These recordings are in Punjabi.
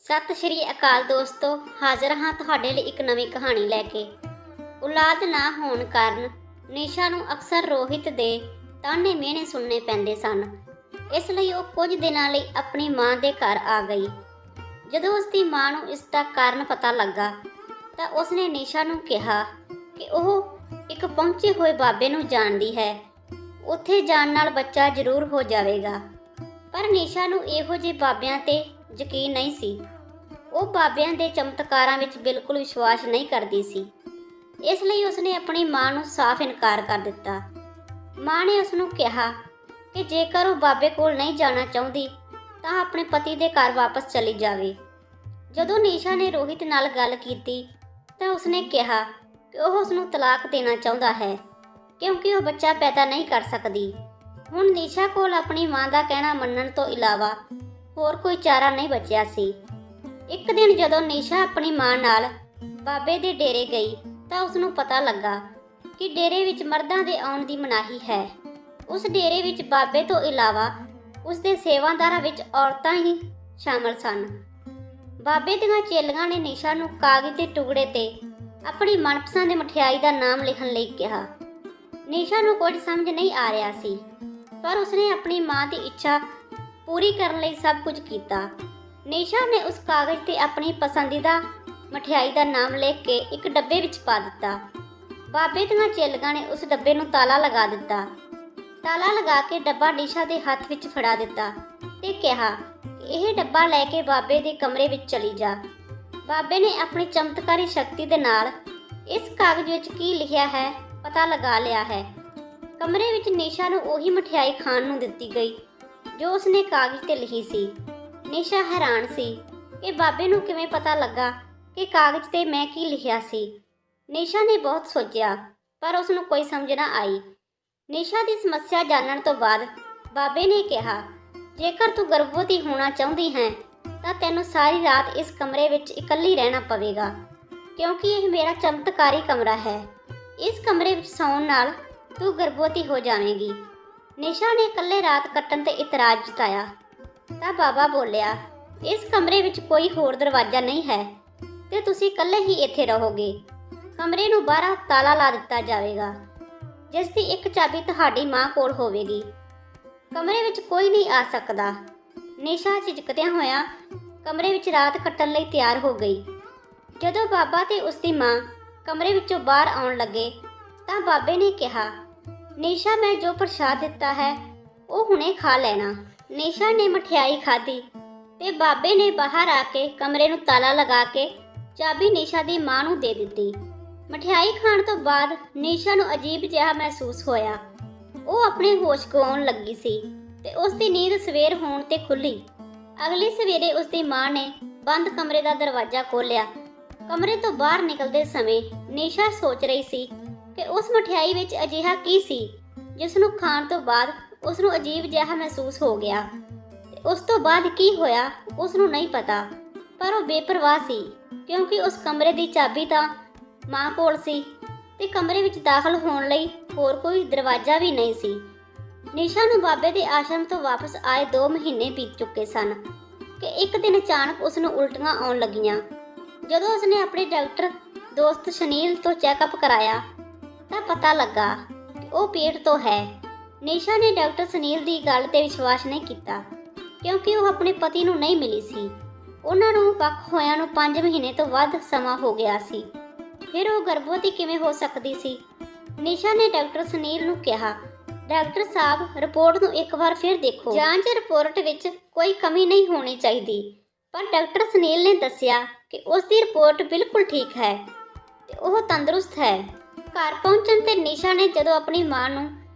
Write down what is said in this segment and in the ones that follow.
ਸਤਿ ਸ਼੍ਰੀ ਅਕਾਲ ਦੋਸਤੋ, ਹਾਜ਼ਰ ਹਾਂ ਤੁਹਾਡੇ ਲਈ ਇੱਕ ਨਵੀਂ ਕਹਾਣੀ ਲੈ ਕੇ। ਔਲਾਦ ਨਾ ਹੋਣ ਕਾਰਨ ਨਿਸ਼ਾ ਨੂੰ ਅਕਸਰ ਰੋਹਿਤ ਦੇ ਤਾਨੇ ਮਿਹਣੇ ਸੁਣਨੇ ਪੈਂਦੇ ਸਨ। ਇਸ ਲਈ ਉਹ ਕੁਝ ਦਿਨਾਂ ਲਈ ਆਪਣੀ ਮਾਂ ਦੇ ਘਰ ਆ ਗਈ। ਜਦੋਂ ਉਸ ਦੀ ਮਾਂ ਨੂੰ ਇਸ ਦਾ ਕਾਰਨ ਪਤਾ ਲੱਗਾ ਤਾਂ ਉਸਨੇ ਨਿਸ਼ਾ ਨੂੰ ਕਿਹਾ ਕਿ ਉਹ ਇੱਕ ਪਹੁੰਚੇ ਹੋਏ ਬਾਬੇ ਨੂੰ ਜਾਣਦੀ ਹੈ। ਉੱਥੇ ਜਾਣ ਨਾਲ ਬੱਚਾ ਜ਼ਰੂਰ ਹੋ ਜਾਵੇਗਾ। ਪਰ ਨਿਸ਼ਾ ਨੂੰ ਇਹੋ ਜਿਹੇ ਬਾਬਿਆਂ ਤੇ ਯਕੀਨ ਨਹੀਂ ਸੀ। ਉਹ ਬਾਬਿਆਂ ਦੇ ਚਮਤਕਾਰਾਂ ਵਿੱਚ ਬਿਲਕੁਲ ਵਿਸ਼ਵਾਸ ਨਹੀਂ ਕਰਦੀ ਸੀ। ਇਸ ਲਈ ਉਸਨੇ ਆਪਣੀ ਮਾਂ ਨੂੰ ਸਾਫ਼ ਇਨਕਾਰ ਕਰ ਦਿੱਤਾ। ਮਾਂ ਨੇ ਉਸ ਨੂੰ ਕਿਹਾ ਕਿ ਜੇਕਰ ਉਹ ਬਾਬੇ ਕੋਲ ਨਹੀਂ ਜਾਣਾ ਚਾਹੁੰਦੀ ਤਾਂ ਆਪਣੇ ਪਤੀ ਦੇ ਘਰ ਵਾਪਸ ਚਲੀ ਜਾਵੇ। ਜਦੋਂ ਨਿਸ਼ਾ ਨੇ ਰੋਹਿਤ ਨਾਲ ਗੱਲ ਕੀਤੀ ਤਾਂ ਉਸਨੇ ਕਿਹਾ ਕਿ ਉਹ ਉਸ ਨੂੰ ਤਲਾਕ ਦੇਣਾ ਚਾਹੁੰਦਾ ਹੈ ਕਿਉਂਕਿ ਉਹ ਬੱਚਾ ਪੈਦਾ ਨਹੀਂ ਕਰ ਸਕਦੀ। ਹੁਣ ਨਿਸ਼ਾ ਕੋਲ ਆਪਣੀ ਮਾਂ ਦਾ ਕਹਿਣਾ ਮੰਨਣ ਤੋਂ ਇਲਾਵਾ ਹੋਰ ਕੋਈ ਚਾਰਾ ਨਹੀਂ ਬਚਿਆ ਸੀ। ਇੱਕ ਦਿਨ ਜਦੋਂ ਨਿਸ਼ਾ ਆਪਣੀ ਮਾਂ ਨਾਲ ਬਾਬੇ ਦੇ ਡੇਰੇ ਗਈ ਤਾਂ ਉਸ ਨੂੰ ਪਤਾ ਲੱਗਾ ਕਿ ਡੇਰੇ ਵਿੱਚ ਮਰਦਾਂ ਦੇ ਆਉਣ ਦੀ ਮਨਾਹੀ ਹੈ। ਉਸ ਡੇਰੇ ਵਿੱਚ ਬਾਬੇ ਤੋਂ ਇਲਾਵਾ ਉਸ ਦੇ ਸੇਵਾਦਾਰਾਂ ਵਿੱਚ ਔਰਤਾਂ ਹੀ ਸ਼ਾਮਲ ਸਨ। ਬਾਬੇ ਦੀਆਂ ਚੇਲੀਆਂ ਨੇ ਨਿਸ਼ਾ ਨੂੰ ਕਾਗਜ਼ ਦੇ ਟੁਕੜੇ ਤੇ ਆਪਣੀ ਮਨਪਸੰਦ ਮਠਿਆਈ ਦਾ ਨਾਮ ਲਿਖਣ ਲਈ ਕਿਹਾ। ਨਿਸ਼ਾ ਨੂੰ ਕੁਝ ਸਮਝ ਨਹੀਂ ਆ ਰਿਹਾ ਸੀ, ਪਰ ਉਸਨੇ ਆਪਣੀ ਮਾਂ ਦੀ ਇੱਛਾ ਪੂਰੀ ਕਰਨ ਲਈ ਸਭ ਕੁਝ ਕੀਤਾ। ਨਿਸ਼ਾ ਨੇ ਉਸ ਕਾਗਜ਼ ਤੇ ਆਪਣੀ ਪਸੰਦੀਦਾ ਮਠਿਆਈ ਦਾ ਨਾਮ ਲਿਖ ਕੇ ਇੱਕ ਡੱਬੇ ਵਿੱਚ ਪਾ ਦਿੱਤਾ। ਬਾਬੇ ਦੀਆਂ ਚੇਲੀਆਂ ਨੇ ਉਸ ਡੱਬੇ ਨੂੰ ਤਾਲਾ ਲਗਾ ਦਿੱਤਾ। ਤਾਲਾ ਲਗਾ ਕੇ ਡੱਬਾ ਨਿਸ਼ਾ ਦੇ ਹੱਥ ਵਿੱਚ ਫੜਾ ਦਿੱਤਾ ਤੇ ਕਿਹਾ ਕਿ ਇਹ ਡੱਬਾ ਲੈ ਕੇ ਬਾਬੇ ਦੇ ਕਮਰੇ ਵਿੱਚ ਚਲੀ ਜਾ। ਬਾਬੇ ਨੇ ਆਪਣੀ ਚਮਤਕਾਰੀ ਸ਼ਕਤੀ ਦੇ ਨਾਲ ਇਸ ਕਾਗਜ਼ ਵਿੱਚ ਕੀ ਲਿਖਿਆ ਹੈ ਪਤਾ ਲਗਾ ਲਿਆ ਹੈ। ਕਮਰੇ ਵਿੱਚ ਨਿਸ਼ਾ ਨੂੰ ਉਹੀ ਮਠਿਆਈ ਖਾਣ ਨੂੰ ਦਿੱਤੀ ਗਈ ਜੋ ਉਸਨੇ ਕਾਗਜ਼ ਤੇ ਲਿਖੀ ਸੀ। ਨਿਸ਼ਾ ਹੈਰਾਨ ਸੀ ਕਿ ਬਾਬੇ ਨੂੰ ਕਿਵੇਂ ਪਤਾ ਲੱਗਾ ਕਿ ਕਾਗਜ਼ ਤੇ ਮੈਂ ਕੀ ਲਿਖਿਆ ਸੀ। ਨਿਸ਼ਾ ਨੇ ਬਹੁਤ ਸੋਚਿਆ ਪਰ ਉਸ ਨੂੰ ਕੋਈ ਸਮਝ ਨਾ ਆਈ। ਨਿਸ਼ਾ ਦੀ ਸਮੱਸਿਆ ਜਾਣਨ ਤੋਂ ਬਾਅਦ ਬਾਬੇ ਨੇ ਕਿਹਾ, ਜੇਕਰ ਤੂੰ ਗਰਭਵਤੀ ਹੋਣਾ ਚਾਹੁੰਦੀ ਹੈ ਤਾਂ ਤੈਨੂੰ ਸਾਰੀ ਰਾਤ ਇਸ ਕਮਰੇ ਵਿੱਚ ਇਕੱਲੀ ਰਹਿਣਾ ਪਵੇਗਾ ਕਿਉਂਕਿ ਇਹ ਮੇਰਾ ਚਮਤਕਾਰੀ ਕਮਰਾ ਹੈ। ਇਸ ਕਮਰੇ ਵਿੱਚ ਸੌਣ ਨਾਲ ਤੂੰ ਗਰਭਵਤੀ ਹੋ ਜਾਵੇਂਗੀ। ਨਿਸ਼ਾ ਨੇ ਇਕੱਲੇ ਰਾਤ ਕੱਟਣ ਤੇ ਇਤਰਾਜ਼ ਜਤਾਇਆ ਤਾਂ ਬਾਬਾ ਬੋਲਿਆ, ਇਸ ਕਮਰੇ ਵਿੱਚ ਕੋਈ ਹੋਰ ਦਰਵਾਜ਼ਾ ਨਹੀਂ ਹੈ ਤੇ ਤੁਸੀਂ ਇਕੱਲੇ ਹੀ ਇੱਥੇ ਰਹੋਗੇ। ਕਮਰੇ ਨੂੰ ਬਾਹਰ ਤਾਲਾ ਲਾ ਦਿੱਤਾ ਜਾਵੇਗਾ ਜਿਸ ਦੀ ਇੱਕ ਚਾਬੀ ਤੁਹਾਡੀ ਮਾਂ ਕੋਲ ਹੋਵੇਗੀ। ਕਮਰੇ ਵਿੱਚ ਕੋਈ ਨਹੀਂ ਆ ਸਕਦਾ। ਨਿਸ਼ਾ ਝਿਜਕਦਿਆਂ ਹੋਇਆਂ ਕਮਰੇ ਵਿੱਚ ਰਾਤ ਕੱਟਣ ਲਈ ਤਿਆਰ ਹੋ ਗਈ। ਜਦੋਂ ਬਾਬਾ ਤੇ ਉਸ ਦੀ ਮਾਂ ਕਮਰੇ ਵਿੱਚੋਂ ਬਾਹਰ ਆਉਣ ਲੱਗੇ ਤਾਂ ਬਾਬੇ ਨੇ ਕਿਹਾ, ਨਿਸ਼ਾ ਮੈਂ ਜੋ ਪ੍ਰਸ਼ਾਦ ਦਿੱਤਾ ਹੈ ਉਹ ਹੁਣੇ ਖਾ ਲੈਣਾ। ਨਿਸ਼ਾ ਨੇ ਮਠਿਆਈ ਖਾਧੀ ਤੇ ਬਾਬੇ ਨੇ ਬਾਹਰ ਆ ਕੇ ਕਮਰੇ ਨੂੰ ਤਾਲਾ ਲਗਾ ਕੇ ਚਾਬੀ ਨਿਸ਼ਾ ਦੀ ਮਾਂ ਨੂੰ ਦੇ ਦਿੱਤੀ। ਮਠਿਆਈ ਖਾਣ ਤੋਂ ਬਾਅਦ ਨਿਸ਼ਾ ਨੂੰ ਅਜੀਬ ਜਿਹਾ ਮਹਿਸੂਸ ਹੋਇਆ। ਉਹ ਆਪਣੇ ਹੋਸ਼ ਗਵਾਉਣ ਲੱਗੀ ਸੀ ਤੇ ਉਸ ਦੀ ਨੀਂਦ ਸਵੇਰ ਹੋਣ ਤੇ ਖੁੱਲੀ। ਅਗਲੀ ਸਵੇਰੇ ਉਸ ਦੀ ਮਾਂ ਨੇ ਬੰਦ ਕਮਰੇ ਦਾ ਦਰਵਾਜ਼ਾ ਖੋਲ੍ਹਿਆ। ਕਮਰੇ ਤੋਂ ਬਾਹਰ ਨਿਕਲਦੇ ਸਮੇਂ ਨਿਸ਼ਾ ਸੋਚ ਰਹੀ ਸੀ ਕਿ ਉਸ ਮਠਿਆਈ ਵਿੱਚ ਅਜਿਹਾ ਕੀ ਸੀ ਜਿਸ ਨੂੰ ਖਾਣ ਤੋਂ ਬਾਅਦ ਉਸ ਨੂੰ ਅਜੀਬ ਜਿਹਾ ਮਹਿਸੂਸ ਹੋ ਗਿਆ। ਤੇ ਉਸ ਤੋਂ ਬਾਅਦ ਕੀ ਹੋਇਆ ਉਸ ਨੂੰ ਨਹੀਂ ਪਤਾ, ਪਰ ਉਹ ਬੇਪਰਵਾਹ ਸੀ ਕਿਉਂਕਿ ਉਸ ਕਮਰੇ ਦੀ ਚਾਬੀ ਤਾਂ ਮਾਂ ਕੋਲ ਸੀ ਤੇ ਕਮਰੇ ਵਿੱਚ ਦਾਖਲ ਹੋਣ ਲਈ ਹੋਰ ਕੋਈ ਦਰਵਾਜ਼ਾ ਵੀ ਨਹੀਂ ਸੀ। ਨਿਸ਼ਾ ਨੂੰ ਬਾਬੇ ਦੇ ਆਸ਼ਰਮ ਤੋਂ ਵਾਪਸ ਆਏ 2 ਮਹੀਨੇ ਬੀਤ ਚੁੱਕੇ ਸਨ ਕਿ ਇੱਕ ਦਿਨ ਅਚਾਨਕ ਉਸ ਨੂੰ ਉਲਟੀਆਂ ਆਉਣ ਲੱਗੀਆਂ। ਜਦੋਂ ਉਸਨੇ ਆਪਣੇ ਡਾਕਟਰ ਦੋਸਤ ਸੁਨੀਲ ਤੋਂ ਚੈੱਕਅਪ ਕਰਾਇਆ ਤਾਂ ਪਤਾ ਲੱਗਾ ਕਿ ਉਹ ਪੇਟ ਤੋਂ ਹੈ। ਨਿਸ਼ਾ ਨੇ ਡਾਕਟਰ ਸੁਨੀਲ ਦੀ ਗੱਲ ਤੇ ਵਿਸ਼ਵਾਸ ਨਹੀਂ ਕੀਤਾ ਕਿਉਂਕਿ ਉਹ ਆਪਣੇ ਪਤੀ ਨੂੰ ਨਹੀਂ ਮਿਲੀ ਸੀ। ਉਹਨਾਂ ਨੂੰ ਵੱਖ ਹੋਇਆਂ ਨੂੰ 5 ਮਹੀਨੇ ਤੋਂ ਵੱਧ ਸਮਾਂ ਹੋ ਗਿਆ ਸੀ। ਫਿਰ ਉਹ ਗਰਭਵਤੀ ਕਿਵੇਂ ਹੋ ਸਕਦੀ ਸੀ? ਨਿਸ਼ਾ ਨੇ ਡਾਕਟਰ ਸੁਨੀਲ ਨੂੰ ਕਿਹਾ, ਡਾਕਟਰ ਸਾਹਿਬ ਰਿਪੋਰਟ ਨੂੰ ਇੱਕ ਵਾਰ ਫਿਰ ਦੇਖੋ। ਜਾਂਚ ਰਿਪੋਰਟ ਵਿੱਚ ਕੋਈ ਕਮੀ ਨਹੀਂ ਹੋਣੀ ਚਾਹੀਦੀ। ਪਰ ਡਾਕਟਰ ਸੁਨੀਲ ਨੇ ਦੱਸਿਆ ਕਿ ਉਸ ਦੀ ਰਿਪੋਰਟ ਬਿਲਕੁਲ ਠੀਕ ਹੈ ਤੇ ਉਹ ਤੰਦਰੁਸਤ ਹੈ। ਘਰ ਪਹੁੰਚਣ ਤੇ ਨਿਸ਼ਾ ਨੇ ਜਦੋਂ ਆਪਣੀ ਮਾਂ ਨੂੰ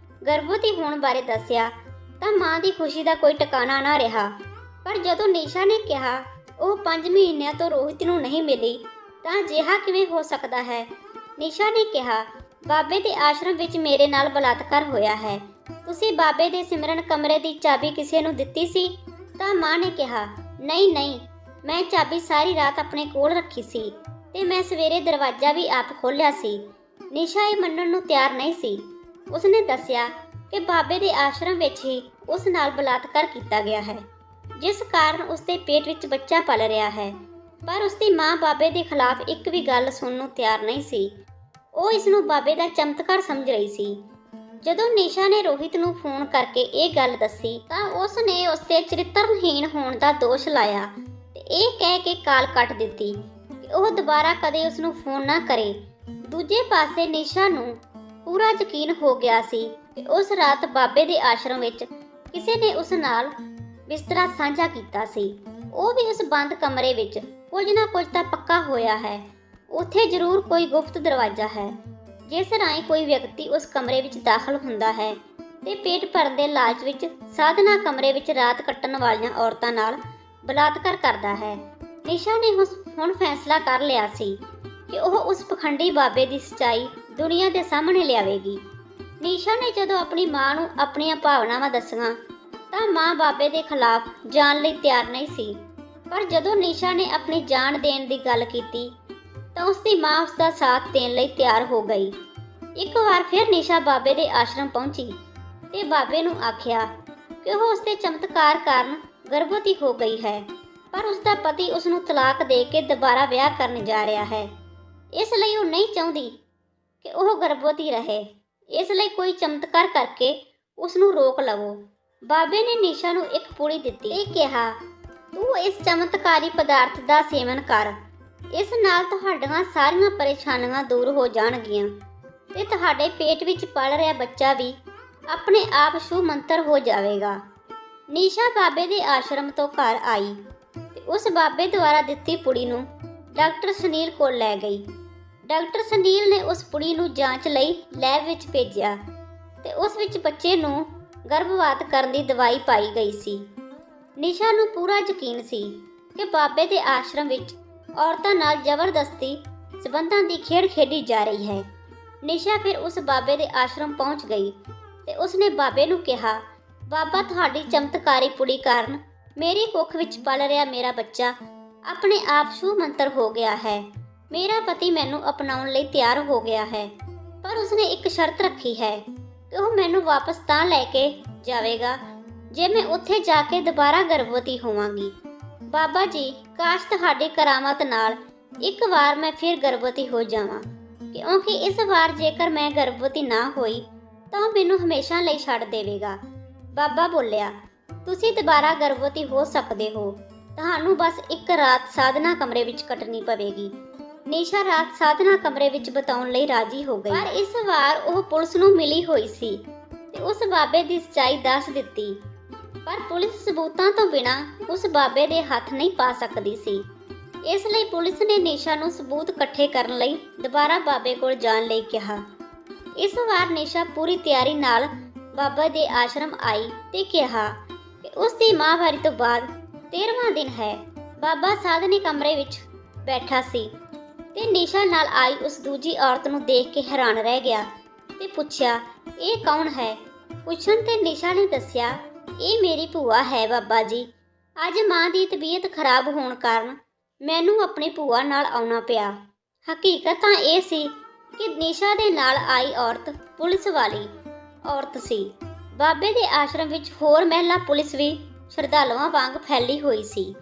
ਗਰਭਵਤੀ ਹੋਣ ਬਾਰੇ ਦੱਸਿਆ ਤਾਂ ਮਾਂ ਦੀ ਖੁਸ਼ੀ ਦਾ ਕੋਈ ਟਿਕਾਣਾ ਨਾ ਰਿਹਾ। ਪਰ ਜਦੋਂ ਨਿਸ਼ਾ ਨੇ ਕਿਹਾ ਉਹ 5 ਮਹੀਨਿਆਂ ਤੋਂ ਰੋਹਿਤ ਨੂੰ ਨਹੀਂ ਮਿਲੀ ਤਾਂ ਅਜਿਹਾ ਕਿਵੇਂ ਹੋ ਸਕਦਾ ਹੈ? ਨਿਸ਼ਾ ਨੇ ਕਿਹਾ, ਬਾਬੇ ਦੇ ਆਸ਼ਰਮ ਵਿੱਚ ਮੇਰੇ ਨਾਲ ਬਲਾਤਕਾਰ ਹੋਇਆ ਹੈ। ਤੁਸੀਂ ਬਾਬੇ ਦੇ ਸਿਮਰਨ ਕਮਰੇ ਦੀ ਚਾਬੀ ਕਿਸੇ ਨੂੰ ਦਿੱਤੀ ਸੀ? ਤਾਂ ਮਾਂ ਨੇ ਕਿਹਾ, ਨਹੀਂ, ਮੈਂ ਚਾਬੀ ਸਾਰੀ ਰਾਤ ਆਪਣੇ ਕੋਲ ਰੱਖੀ ਸੀ ਤੇ ਮੈਂ ਸਵੇਰੇ ਦਰਵਾਜ਼ਾ ਵੀ ਆਪ ਖੋਲ੍ਹਿਆ ਸੀ। ਨਿਸ਼ਾ ਇਹ ਮੰਨਣ ਨੂੰ ਤਿਆਰ ਨਹੀਂ ਸੀ। ਉਸਨੇ ਦੱਸਿਆ ਕਿ ਬਾਬੇ ਦੇ ਆਸ਼ਰਮ ਵਿੱਚ ਹੀ ਉਸ ਨਾਲ ਬਲਾਤਕਾਰ ਕੀਤਾ ਗਿਆ ਹੈ। ਜਿਸ ਕਾਰਨ ਉਸਦੇ ਪੇਟ ਵਿੱਚ ਬੱਚਾ ਪਲ ਰਿਹਾ ਹੈ। ਪਰ ਉਸਦੀ ਮਾਂ ਬਾਬੇ ਦੇ ਖਿਲਾਫ ਇੱਕ ਵੀ ਗੱਲ ਸੁਣਨ ਨੂੰ ਤਿਆਰ ਨਹੀਂ ਸੀ। ਉਹ ਇਸ ਨੂੰ ਬਾਬੇ ਦਾ ਚਮਤਕਾਰ ਸਮਝ ਰਹੀ ਸੀ। ਜਦੋਂ ਨਿਸ਼ਾ ਨੇ ਰੋਹਿਤ ਨੂੰ ਫੋਨ ਕਰਕੇ ਇਹ ਗੱਲ ਦੱਸੀ ਤਾਂ ਉਸ ਨੇ ਉਸ ਤੇ ਚਰਿੱਤਰਹੀਣ ਹੋਣ ਦਾ ਦੋਸ਼ ਲਾਇਆ ਤੇ ਇਹ ਕਹਿ ਕੇ ਕਾਲ ਕੱਟ ਦਿੱਤੀ ਕਿ ਉਹ ਦੁਬਾਰਾ ਕਦੇ ਉਸ ਨੂੰ ਫੋਨ ਨਾ ਕਰੇ। ਦੂਜੇ ਪਾਸੇ ਨਿਸ਼ਾ ਨੂੰ ਪੂਰਾ ਯਕੀਨ ਹੋ ਗਿਆ ਸੀ ਕਿ ਉਸ ਰਾਤ ਬਾਬੇ ਦੇ ਆਸ਼ਰਮ ਵਿੱਚ ਕਿਸੇ ਨੇ ਉਸ ਨਾਲ ਬਿਸਤਰਾ ਸਾਂਝਾ ਕੀਤਾ ਸੀ। ਉਹ ਵੀ ਉਸ ਬੰਦ ਕਮਰੇ ਵਿੱਚ ਕੁਝ ਨਾ ਕੁਝ ਤਾਂ ਪੱਕਾ ਹੋਇਆ ਹੈ। ਉੱਥੇ ਜ਼ਰੂਰ ਕੋਈ ਗੁਪਤ ਦਰਵਾਜ਼ਾ ਹੈ ਜਿਸ ਰਾਹੀਂ ਕੋਈ ਵਿਅਕਤੀ ਉਸ ਕਮਰੇ ਵਿੱਚ ਦਾਖਲ ਹੁੰਦਾ ਹੈ ਤੇ ਪੇਟ ਭਰਨ ਦੇ ਲਾਲਚ ਵਿੱਚ ਸਾਧਨਾ ਕਮਰੇ ਵਿੱਚ ਰਾਤ ਕੱਟਣ ਵਾਲੀਆਂ ਔਰਤਾਂ ਨਾਲ ਬਲਾਤਕਾਰ ਕਰਦਾ ਹੈ। ਨਿਸ਼ਾ ਨੇ ਹੁਣ ਫੈਸਲਾ ਕਰ ਲਿਆ ਸੀ ਕਿ ਉਹ ਉਸ ਪਖੰਡੀ ਬਾਬੇ ਦੀ ਸੱਚਾਈ ਦੁਨੀਆ ਦੇ ਸਾਹਮਣੇ ਲਿਆਵੇਗੀ। ਨਿਸ਼ਾ ਨੇ ਜਦੋਂ ਆਪਣੀ ਮਾਂ ਨੂੰ ਆਪਣੀਆਂ ਭਾਵਨਾਵਾਂ ਦੱਸੀਆਂ ਤਾਂ ਮਾਂ ਬਾਬੇ ਦੇ ਖਿਲਾਫ ਜਾਣ ਲਈ ਤਿਆਰ ਨਹੀਂ ਸੀ। ਪਰ ਜਦੋਂ ਨਿਸ਼ਾ ਨੇ ਆਪਣੀ ਜਾਨ ਦੇਣ ਦੀ ਗੱਲ ਕੀਤੀ ਤਾਂ ਉਸਦੀ ਮਾਂ ਉਸਦਾ ਸਾਥ ਦੇਣ ਲਈ ਤਿਆਰ ਹੋ ਗਈ। ਇੱਕ ਵਾਰ ਫਿਰ ਨਿਸ਼ਾ ਬਾਬੇ ਦੇ ਆਸ਼ਰਮ ਪਹੁੰਚੀ ਤੇ ਬਾਬੇ ਨੂੰ ਆਖਿਆ ਕਿ ਉਹ ਉਸਦੇ ਚਮਤਕਾਰ ਕਾਰਨ ਗਰਭਵਤੀ ਹੋ ਗਈ ਹੈ, ਪਰ ਉਸਦਾ ਪਤੀ ਉਸ ਨੂੰ ਤਲਾਕ ਦੇ ਕੇ ਦੁਬਾਰਾ ਵਿਆਹ ਕਰਨ ਜਾ ਰਿਹਾ ਹੈ। ਇਸ ਲਈ ਉਹ ਨਹੀਂ ਚਾਹੁੰਦੀ ਕਿ ਉਹ ਗਰਭਵਤੀ ਰਹੇ। ਇਸ ਲਈ ਕੋਈ ਚਮਤਕਾਰ ਕਰਕੇ ਉਸ ਨੂੰ ਰੋਕ ਲਵੋ। ਬਾਬੇ ਨੇ ਨਿਸ਼ਾ ਨੂੰ ਇੱਕ ਪੁੜੀ ਦਿੱਤੀ ਤੇ ਕਿਹਾ, ਤੂੰ ਇਸ ਚਮਤਕਾਰੀ ਪਦਾਰਥ ਦਾ ਸੇਵਨ ਕਰ। ਇਸ ਨਾਲ ਤੁਹਾਡੀਆਂ ਸਾਰੀਆਂ ਪਰੇਸ਼ਾਨੀਆਂ ਦੂਰ ਹੋ ਜਾਣਗੀਆਂ ਤੇ ਤੁਹਾਡੇ ਪੇਟ ਵਿੱਚ ਪਲ ਰਿਹਾ ਬੱਚਾ ਵੀ ਆਪਣੇ ਆਪ ਸ਼ੁਭ ਮੰਤਰ ਹੋ ਜਾਵੇਗਾ। ਨਿਸ਼ਾ ਬਾਬੇ ਦੇ ਆਸ਼ਰਮ ਤੋਂ ਘਰ ਆਈ ਤੇ ਉਸ ਬਾਬੇ ਦੁਆਰਾ ਦਿੱਤੀ ਪੁੜੀ ਨੂੰ ਡਾਕਟਰ ਸੁਨੀਲ ਕੋਲ ਲੈ ਗਈ। ਡਾਕਟਰ ਸੁਨੀਲ ਨੇ ਉਸ ਪੁੜੀ ਨੂੰ ਜਾਂਚ ਲਈ ਲੈਬ ਵਿੱਚ ਭੇਜਿਆ ਤੇ ਉਸ ਵਿੱਚ ਬੱਚੇ ਨੂੰ ਗਰਭਵਾਤ ਕਰਨ ਦੀ ਦਵਾਈ ਪਾਈ ਗਈ ਸੀ। ਨਿਸ਼ਾ ਨੂੰ ਪੂਰਾ ਯਕੀਨ ਸੀ ਕਿ ਬਾਬੇ ਦੇ ਆਸ਼ਰਮ ਵਿੱਚ ਔਰਤਾਂ ਨਾਲ ਜ਼ਬਰਦਸਤੀ ਸਬੰਧਾਂ ਦੀ ਖੇਡ ਖੇਡੀ ਜਾ ਰਹੀ ਹੈ। ਨਿਸ਼ਾ ਫਿਰ ਉਸ ਬਾਬੇ ਦੇ ਆਸ਼ਰਮ ਪਹੁੰਚ ਗਈ ਤੇ ਉਸਨੇ ਬਾਬੇ ਨੂੰ ਕਿਹਾ, ਬਾਬਾ ਤੁਹਾਡੀ ਚਮਤਕਾਰੀ ਪੁੜੀ ਕਾਰਨ ਮੇਰੀ ਕੁੱਖ ਵਿੱਚ ਪਲ ਰਿਹਾ ਮੇਰਾ ਬੱਚਾ ਆਪਣੇ ਆਪ ਸ਼ੁਭ ਮੰਤਰ ਹੋ ਗਿਆ ਹੈ। ਮੇਰਾ ਪਤੀ ਮੈਨੂੰ ਅਪਣਾਉਣ ਲਈ ਤਿਆਰ ਹੋ ਗਿਆ ਹੈ, ਪਰ ਉਸਨੇ ਇੱਕ ਸ਼ਰਤ ਰੱਖੀ ਹੈ ਕਿ ਉਹ ਮੈਨੂੰ ਵਾਪਸ ਤਾਂ ਲੈ ਕੇ ਜਾਵੇਗਾ ਜੇ ਮੈਂ ਉੱਥੇ ਜਾ ਕੇ ਦੁਬਾਰਾ ਗਰਭਵਤੀ ਹੋਵਾਂਗੀ। ਬਾਬਾ ਜੀ, ਕਾਸ਼ ਤੁਹਾਡੀ ਕਰਾਮਾਤ ਨਾਲ ਇੱਕ ਵਾਰ ਮੈਂ ਫਿਰ ਗਰਭਵਤੀ ਹੋ ਜਾਵਾਂ, ਕਿਉਂਕਿ ਇਸ ਵਾਰ ਜੇਕਰ ਮੈਂ ਗਰਭਵਤੀ ਨਾ ਹੋਈ ਤਾਂ ਉਹ ਮੈਨੂੰ ਹਮੇਸ਼ਾ ਲਈ ਛੱਡ ਦੇਵੇਗਾ। ਬਾਬਾ ਬੋਲਿਆ, ਤੁਸੀਂ ਦੁਬਾਰਾ ਗਰਭਵਤੀ ਹੋ ਸਕਦੇ ਹੋ, ਤੁਹਾਨੂੰ ਬਸ ਇੱਕ ਰਾਤ ਸਾਧਨਾ ਕਮਰੇ ਵਿੱਚ ਕੱਟਣੀ ਪਵੇਗੀ। ਨਿਸ਼ਾ ਰਾਤ ਸਾਧਨਾ ਕਮਰੇ ਵਿੱਚ ਬਿਤਾਉਣ ਲਈ ਰਾਜੀ ਹੋ ਗਈ, ਪਰ ਇਸ ਵਾਰ ਉਹ ਪੁਲਿਸ ਨੂੰ ਮਿਲੀ ਹੋਈ ਸੀ ਤੇ ਉਸ ਬਾਬੇ ਦੀ ਸੱਚਾਈ ਦੱਸ ਦਿੱਤੀ। ਪਰ ਪੁਲਿਸ ਸਬੂਤਾਂ ਤੋਂ ਬਿਨਾਂ ਉਸ ਬਾਬੇ ਦੇ ਹੱਥ ਨਹੀਂ ਪਾ ਸਕਦੀ ਸੀ। ਇਸ ਲਈ ਪੁਲਿਸ ਨੇ ਨਿਸ਼ਾ ਨੂੰ ਸਬੂਤ ਇਕੱਠੇ ਕਰਨ ਲਈ ਦੁਬਾਰਾ ਬਾਬੇ ਕੋਲ ਜਾਣ ਲਈ ਕਿਹਾ। ਇਸ ਵਾਰ ਨਿਸ਼ਾ ਪੂਰੀ ਤਿਆਰੀ ਨਾਲ ਬਾਬਾ ਦੇ ਆਸ਼ਰਮ ਆਈ ਤੇ ਕਿਹਾ ਕਿ ਉਸ ਦੀ ਮਾਹਵਾਰੀ ਤੋਂ ਬਾਅਦ 13ਵਾਂ ਦਿਨ ਹੈ। ਬਾਬਾ ਸਾਧਨੇ ਕਮਰੇ ਵਿੱਚ ਬੈਠਾ ਸੀ ਤੇ ਨਿਸ਼ਾ ਨਾਲ ਆਈ ਉਸ ਦੂਜੀ ਔਰਤ ਨੂੰ ਦੇਖ ਕੇ ਹੈਰਾਨ ਰਹਿ ਗਿਆ ਤੇ ਪੁੱਛਿਆ, ਇਹ ਕੌਣ ਹੈ? ਪੁੱਛਣ ਤੇ ਨਿਸ਼ਾ ਨੇ ਦੱਸਿਆ, ਇਹ ਮੇਰੀ ਭੂਆ ਹੈ ਬਾਬਾ ਜੀ। ਅੱਜ ਮਾਂ ਦੀ ਤਬੀਅਤ ਖਰਾਬ ਹੋਣ ਕਾਰਨ ਮੈਨੂੰ ਆਪਣੀ ਭੂਆ ਨਾਲ ਆਉਣਾ ਪਿਆ। ਹਕੀਕਤ ਤਾਂ ਇਹ ਸੀ ਕਿ ਨਿਸ਼ਾ ਦੇ ਨਾਲ ਆਈ ਔਰਤ ਪੁਲਿਸ ਵਾਲੀ ਔਰਤ ਸੀ। ਬਾਬੇ ਦੇ ਆਸ਼ਰਮ ਵਿੱਚ ਹੋਰ ਮਹਿਲਾ ਪੁਲਿਸ ਵੀ ਸ਼ਰਧਾਲੂਆਂ ਵਾਂਗ ਫੈਲੀ ਹੋਈ ਸੀ।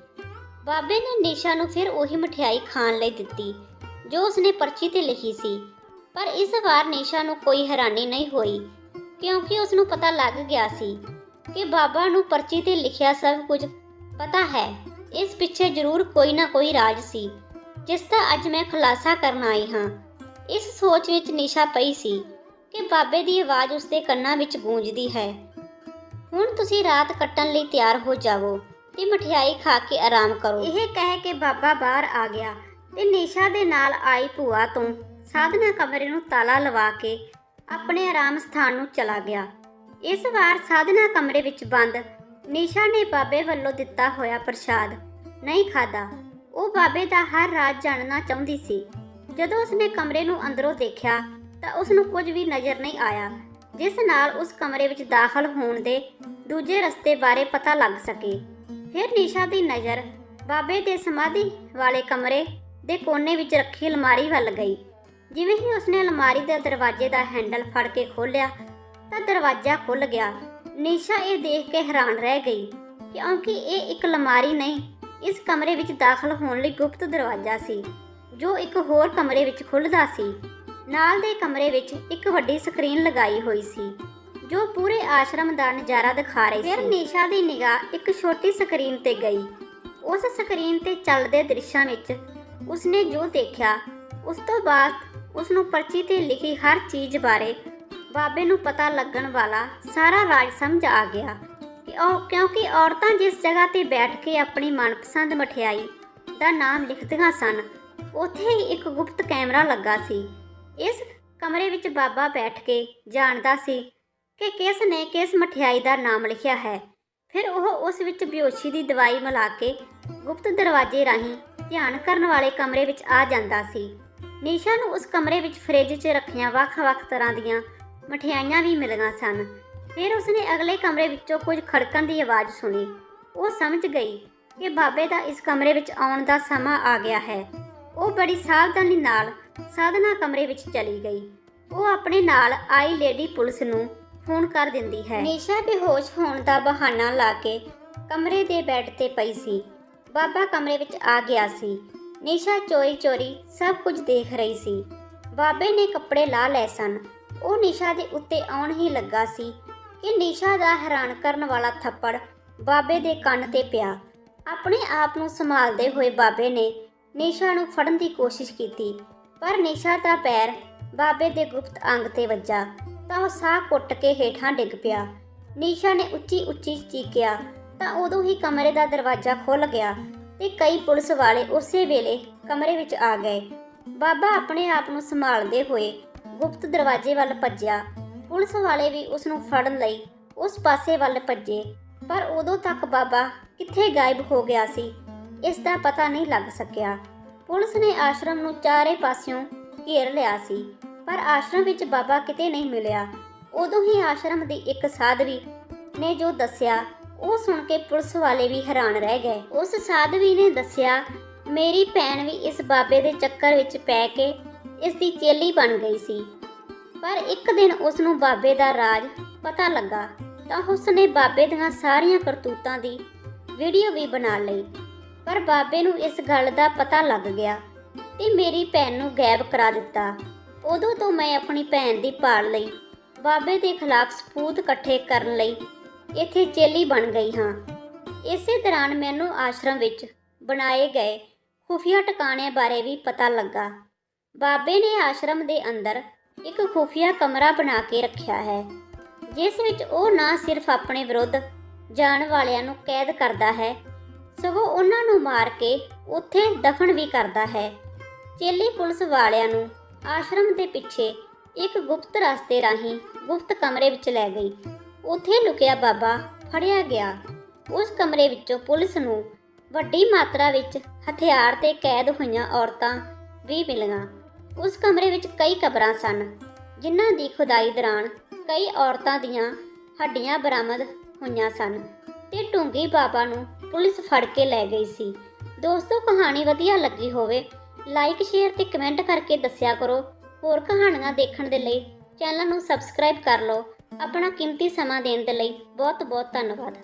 ਬਾਬੇ ਨੇ ਨਿਸ਼ਾ ਨੂੰ ਫਿਰ ਉਹੀ ਮਠਿਆਈ ਖਾਣ ਲਈ ਦਿੱਤੀ ਜੋ ਉਸਨੇ ਪਰਚੀ ਤੇ ਲਿਖੀ ਸੀ, ਪਰ ਇਸ ਵਾਰ ਨਿਸ਼ਾ ਨੂੰ ਕੋਈ ਹੈਰਾਨੀ ਨਹੀਂ ਹੋਈ ਕਿਉਂਕਿ ਉਸ ਨੂੰ ਪਤਾ ਲੱਗ ਗਿਆ ਸੀ ਕਿ ਬਾਬਾ ਨੂੰ ਪਰਚੀ ਤੇ ਲਿਖਿਆ ਸਭ ਕੁਝ ਪਤਾ ਹੈ। ਇਸ ਪਿੱਛੇ ਜ਼ਰੂਰ ਕੋਈ ਨਾ ਕੋਈ ਰਾਜ ਸੀ ਜਿਸ ਦਾ ਅੱਜ ਮੈਂ ਖੁਲਾਸਾ ਕਰਨ ਆਈ ਹਾਂ। ਇਸ ਸੋਚ ਵਿੱਚ ਨਿਸ਼ਾ ਪਈ ਸੀ ਕਿ ਬਾਬੇ ਦੀ ਆਵਾਜ਼ ਉਸਦੇ ਕੰਨਾਂ ਵਿੱਚ ਗੂੰਜਦੀ ਹੈ। ਹੁਣ ਤੁਸੀਂ ਰਾਤ ਕੱਟਣ ਲਈ ਤਿਆਰ ਹੋ ਜਾਵੋ ਤੇ ਮਠਿਆਈ ਖਾ ਕੇ ਆਰਾਮ ਕਰੋ। ਇਹ ਕਹਿ ਕੇ ਬਾਬਾ ਬਾਹਰ ਆ ਗਿਆ ਤੇ ਨਿਸ਼ਾ ਦੇ ਨਾਲ ਆਈ ਭੂਆ ਤੋਂ ਸਾਧਨਾ ਕਮਰੇ ਨੂੰ ਤਾਲਾ ਲਵਾ ਕੇ ਆਪਣੇ ਆਰਾਮ ਸਥਾਨ ਨੂੰ ਚਲਾ ਗਿਆ। ਇਸ ਵਾਰ ਸਾਧਨਾ ਕਮਰੇ ਵਿੱਚ ਬੰਦ ਨਿਸ਼ਾ ਨੇ ਬਾਬੇ ਵੱਲੋਂ ਦਿੱਤਾ ਹੋਇਆ ਪ੍ਰਸ਼ਾਦ ਨਹੀਂ ਖਾਧਾ। ਉਹ ਬਾਬੇ ਦਾ ਹਰ ਰਾਜ਼ ਜਾਣਨਾ ਚਾਹੁੰਦੀ ਸੀ। ਜਦੋਂ ਉਸਨੇ ਕਮਰੇ ਨੂੰ ਅੰਦਰੋਂ ਦੇਖਿਆ ਤਾਂ ਉਸ ਨੂੰ ਕੁਝ ਵੀ ਨਜ਼ਰ ਨਹੀਂ ਆਇਆ ਜਿਸ ਨਾਲ ਉਸ ਕਮਰੇ ਵਿੱਚ ਦਾਖਲ ਹੋਣ ਦੇ ਦੂਜੇ ਰਸਤੇ ਬਾਰੇ ਪਤਾ ਲੱਗ ਸਕੇ। ਫਿਰ ਨਿਸ਼ਾ ਦੀ ਨਜ਼ਰ ਬਾਬੇ ਦੇ ਸਮਾਧੀ ਵਾਲੇ ਕਮਰੇ ਦੇ ਕੋਨੇ ਵਿੱਚ ਰੱਖੀ ਅਲਮਾਰੀ ਵੱਲ ਗਈ। ਜਿਵੇਂ ਹੀ ਉਸਨੇ ਅਲਮਾਰੀ ਦੇ ਦਰਵਾਜ਼ੇ ਦਾ ਹੈਂਡਲ ਫੜ ਕੇ ਖੋਲ੍ਹਿਆ ਤਾਂ ਦਰਵਾਜ਼ਾ ਖੁੱਲ੍ਹ ਗਿਆ। ਨਿਸ਼ਾ ਇਹ ਦੇਖ ਕੇ ਹੈਰਾਨ ਰਹਿ ਗਈ ਕਿਉਂਕਿ ਇਹ ਇੱਕ ਅਲਮਾਰੀ ਨਹੀਂ, ਇਸ ਕਮਰੇ ਵਿੱਚ ਦਾਖਲ ਹੋਣ ਲਈ ਗੁਪਤ ਦਰਵਾਜ਼ਾ ਸੀ ਜੋ ਇੱਕ ਹੋਰ ਕਮਰੇ ਵਿੱਚ ਖੁੱਲ੍ਹਦਾ ਸੀ। ਨਾਲ ਦੇ ਕਮਰੇ ਵਿੱਚ ਇੱਕ ਵੱਡੀ ਸਕਰੀਨ ਲਗਾਈ ਹੋਈ ਸੀ ਜੋ ਪੂਰੇ ਆਸ਼ਰਮ ਦਾ ਨਜ਼ਾਰਾ ਦਿਖਾ ਰਹੀ ਸੀ। ਫਿਰ ਨਿਸ਼ਾ ਦੀ ਨਿਗਾਹ ਇੱਕ ਛੋਟੀ ਸਕਰੀਨ ਤੇ ਗਈ। ਉਸ ਸਕਰੀਨ ਤੇ ਚੱਲਦੇ ਦ੍ਰਿਸ਼ਾਂ ਵਿੱਚ ਉਸਨੇ ਜੋ ਦੇਖਿਆ, ਉਸ ਤੋਂ ਬਾਅਦ ਉਸਨੂੰ ਪਰਚੀ ਤੇ ਲਿਖੀ ਹਰ ਚੀਜ਼ ਬਾਰੇ ਬਾਬੇ ਨੂੰ ਪਤਾ ਲੱਗਣ ਵਾਲਾ ਸਾਰਾ ਰਾਜ਼ ਸਮਝ ਆ ਗਿਆ। ਕਿਉਂਕਿ ਔਰਤਾਂ ਜਿਸ ਜਗ੍ਹਾ ਤੇ ਬੈਠ ਕੇ ਆਪਣੀ ਮਨਪਸੰਦ ਮਠਿਆਈ ਦਾ ਨਾਮ ਲਿਖਦੀਆਂ ਸਨ, ਉੱਥੇ ਹੀ ਇੱਕ ਗੁਪਤ ਕੈਮਰਾ ਲੱਗਾ ਸੀ। ਇਸ ਕਮਰੇ ਵਿੱਚ ਬਾਬਾ ਬੈਠ ਕੇ ਜਾਣਦਾ ਸੀ ਕਿ ਕਿਸ ਨੇ ਕਿਸ ਮਠਿਆਈ ਦਾ ਨਾਮ ਲਿਖਿਆ ਹੈ। ਫਿਰ ਉਹ ਉਸ ਵਿੱਚ ਬੇਹੋਸ਼ੀ ਦੀ ਦਵਾਈ ਮਿਲਾ ਕੇ ਗੁਪਤ ਦਰਵਾਜ਼ੇ ਰਾਹੀਂ ਧਿਆਨ ਕਰਨ ਵਾਲੇ ਕਮਰੇ ਵਿੱਚ ਆ ਜਾਂਦਾ ਸੀ। ਨਿਸ਼ਾ ਨੂੰ ਉਸ ਕਮਰੇ ਵਿੱਚ ਫਰਿੱਜ 'ਚ ਰੱਖੀਆਂ ਵੱਖ-ਵੱਖ ਤਰ੍ਹਾਂ ਦੀਆਂ ਮਠਿਆਈਆਂ ਵੀ ਮਿਲੀਆਂ ਸਨ। ਫਿਰ ਉਸਨੇ ਅਗਲੇ ਕਮਰੇ ਵਿੱਚੋਂ ਕੁਝ ਖੜਕਣ ਦੀ ਆਵਾਜ਼ ਸੁਣੀ। ਉਹ ਸਮਝ ਗਈ ਕਿ ਬਾਬੇ ਦਾ ਇਸ ਕਮਰੇ ਵਿੱਚ ਆਉਣ ਦਾ ਸਮਾਂ ਆ ਗਿਆ ਹੈ। ਉਹ ਬੜੀ ਸਾਵਧਾਨੀ ਨਾਲ ਸਾਧਨਾ ਕਮਰੇ ਵਿੱਚ ਚਲੀ ਗਈ। ਉਹ ਆਪਣੇ ਨਾਲ ਆਈ ਲੇਡੀ ਪੁਲਿਸ ਨੂੰ ਫੋਨ ਕਰ ਦਿੰਦੀ ਹੈ। ਨਿਸ਼ਾ ਬੇਹੋਸ਼ ਹੋਣ ਦਾ ਬਹਾਨਾ ਲਾ ਕੇ ਕਮਰੇ ਦੇ ਬੈੱਡ ਤੇ ਪਈ ਸੀ। ਬਾਬਾ ਕਮਰੇ ਵਿੱਚ ਆ ਗਿਆ ਸੀ। ਨਿਸ਼ਾ ਚੋਰੀ ਸਭ ਕੁਝ ਦੇਖ ਰਹੀ ਸੀ। ਬਾਬੇ ਨੇ ਕੱਪੜੇ ਲਾ ਲਏ ਸਨ। ਉਹ ਨਿਸ਼ਾ ਦੇ ਉੱਤੇ ਆਉਣ ਹੀ ਲੱਗਾ ਸੀ ਕਿ ਨਿਸ਼ਾ ਦਾ ਹੈਰਾਨ ਕਰਨ ਵਾਲਾ ਥੱਪੜ ਬਾਬੇ ਦੇ ਕੰਨ ਤੇ ਪਿਆ। ਆਪਣੇ ਆਪ ਨੂੰ ਸੰਭਾਲਦੇ ਹੋਏ ਬਾਬੇ ਨੇ ਨਿਸ਼ਾ ਨੂੰ ਫੜਨ ਦੀ ਕੋਸ਼ਿਸ਼ ਕੀਤੀ, ਪਰ ਨਿਸ਼ਾ ਦਾ ਪੈਰ ਬਾਬੇ ਦੇ ਗੁਪਤ ਅੰਗ ਤੇ ਵੱਜਾ ਤਾਂ ਉਹ ਸਾਹ ਘੁੱਟ ਕੇ ਹੇਠਾਂ ਡਿੱਗ ਪਿਆ। ਨਿਸ਼ਾ ਨੇ ਉੱਚੀ ਚੀਕਿਆ ਤਾਂ ਉਦੋਂ ਹੀ ਕਮਰੇ ਦਾ ਦਰਵਾਜ਼ਾ ਖੁੱਲ੍ਹ ਗਿਆ ਤੇ ਕਈ ਪੁਲਿਸ ਵਾਲੇ ਉਸੇ ਵੇਲੇ ਕਮਰੇ ਵਿੱਚ ਆ ਗਏ। ਬਾਬਾ ਆਪਣੇ ਆਪ ਨੂੰ ਸੰਭਾਲਦੇ ਹੋਏ ਗੁਪਤ ਦਰਵਾਜ਼ੇ ਵੱਲ ਭੱਜਿਆ। ਪੁਲਿਸ ਵਾਲੇ ਵੀ ਉਸ ਨੂੰ ਫੜਨ ਲਈ ਉਸ ਪਾਸੇ ਵੱਲ ਭੱਜੇ, ਪਰ ਉਦੋਂ ਤੱਕ ਬਾਬਾ ਕਿੱਥੇ ਗਾਇਬ ਹੋ ਗਿਆ ਸੀ, ਇਸ ਦਾ ਪਤਾ ਨਹੀਂ ਲੱਗ ਸਕਿਆ। ਪੁਲਿਸ ਨੇ ਆਸ਼ਰਮ ਨੂੰ ਚਾਰੇ ਪਾਸਿਓਂ ਘੇਰ ਲਿਆ ਸੀ, ਪਰ ਆਸ਼ਰਮ ਵਿੱਚ ਬਾਬਾ ਕਿਤੇ ਨਹੀਂ ਮਿਲਿਆ। ਉਦੋਂ ਹੀ ਆਸ਼ਰਮ ਦੀ ਇੱਕ ਸਾਧਵੀ ਨੇ ਜੋ ਦੱਸਿਆ, ਉਹ ਸੁਣ ਕੇ ਪੁਲਿਸ ਵਾਲੇ ਵੀ ਹੈਰਾਨ ਰਹਿ ਗਏ। ਉਸ ਸਾਧਵੀ ਨੇ ਦੱਸਿਆ, ਮੇਰੀ ਭੈਣ ਵੀ ਇਸ ਬਾਬੇ ਦੇ ਚੱਕਰ ਵਿੱਚ ਪੈ ਕੇ ਇਸ ਦੀ ਚੇਲੀ ਬਣ ਗਈ ਸੀ, ਪਰ ਇੱਕ ਦਿਨ ਉਸ ਨੂੰ ਬਾਬੇ ਦਾ ਰਾਜ਼ ਪਤਾ ਲੱਗਾ ਤਾਂ ਉਸ ਨੇ ਬਾਬੇ ਦੀਆਂ ਸਾਰੀਆਂ ਕਰਤੂਤਾਂ ਦੀ ਵੀਡੀਓ ਵੀ ਬਣਾ ਲਈ। ਪਰ ਬਾਬੇ ਨੂੰ ਇਸ ਗੱਲ ਦਾ ਪਤਾ ਲੱਗ ਗਿਆ ਤੇ ਮੇਰੀ ਭੈਣ ਨੂੰ ਗਾਇਬ ਕਰਾ ਦਿੱਤਾ। ਉਦੋਂ ਤੋਂ ਮੈਂ ਆਪਣੀ ਭੈਣ ਦੀ ਭਾਲ ਲਈ ਬਾਬੇ ਦੇ ਖਿਲਾਫ ਸਬੂਤ ਇਕੱਠੇ ਕਰਨ ਲਈ ਇੱਥੇ ਚੇਲੀ ਬਣ ਗਈ ਹਾਂ। ਇਸੇ ਦੌਰਾਨ ਮੈਨੂੰ ਆਸ਼ਰਮ ਵਿੱਚ ਬਣਾਏ ਗਏ ਖੁਫੀਆ ਟਿਕਾਣਿਆਂ ਬਾਰੇ ਵੀ ਪਤਾ ਲੱਗਾ। ਬਾਬੇ ਨੇ ਆਸ਼ਰਮ ਦੇ ਅੰਦਰ ਇੱਕ ਖੁਫੀਆ ਕਮਰਾ ਬਣਾ ਕੇ ਰੱਖਿਆ ਹੈ, ਜਿਸ ਵਿੱਚ ਉਹ ਨਾ ਸਿਰਫ ਆਪਣੇ ਵਿਰੁੱਧ ਜਾਣ ਵਾਲਿਆਂ ਨੂੰ ਕੈਦ ਕਰਦਾ ਹੈ, ਸਗੋਂ ਉਹਨਾਂ ਨੂੰ ਮਾਰ ਕੇ ਉੱਥੇ ਦਫਨ ਵੀ ਕਰਦਾ ਹੈ। ਚੇਲੀ ਪੁਲਿਸ ਵਾਲਿਆਂ ਨੂੰ ਆਸ਼ਰਮ ਦੇ ਪਿੱਛੇ ਇੱਕ ਗੁਪਤ ਰਸਤੇ ਰਾਹੀਂ ਗੁਪਤ ਕਮਰੇ ਵਿੱਚ ਲੈ ਗਈ। ਉੱਥੇ ਲੁਕਿਆ ਬਾਬਾ ਫੜਿਆ ਗਿਆ। ਉਸ ਕਮਰੇ ਵਿੱਚੋਂ ਪੁਲਿਸ ਨੂੰ ਵੱਡੀ ਮਾਤਰਾ ਵਿੱਚ ਹਥਿਆਰ ਤੇ ਕੈਦ ਹੋਈਆਂ ਔਰਤਾਂ ਵੀ ਮਿਲੀਆਂ। ਉਸ ਕਮਰੇ ਵਿੱਚ ਕਈ ਕਬਰਾਂ ਸਨ, ਜਿਨ੍ਹਾਂ ਦੀ ਖੁਦਾਈ ਦੌਰਾਨ ਕਈ ਔਰਤਾਂ ਦੀਆਂ ਹੱਡੀਆਂ ਬਰਾਮਦ ਹੋਈਆਂ ਸਨ ਤੇ ਢੂੰਗੀ ਬਾਬਾ ਨੂੰ ਪੁਲਿਸ ਫੜ ਕੇ ਲੈ ਗਈ ਸੀ। ਦੋਸਤੋ, ਕਹਾਣੀ ਵਧੀਆ ਲੱਗੀ ਹੋਵੇ ਲਾਈਕ, ਸ਼ੇਅਰ ਤੇ ਕਮੈਂਟ ਕਰਕੇ ਦੱਸਿਆ ਕਰੋ। ਹੋਰ ਕਹਾਣੀਆਂ ਦੇਖਣ ਦੇ ਲਈ ਚੈਨਲ ਨੂੰ ਸਬਸਕ੍ਰਾਈਬ ਕਰ ਲਓ। ਆਪਣਾ ਕੀਮਤੀ ਸਮਾਂ ਦੇਣ ਦੇ ਲਈ ਬਹੁਤ ਬਹੁਤ ਧੰਨਵਾਦ।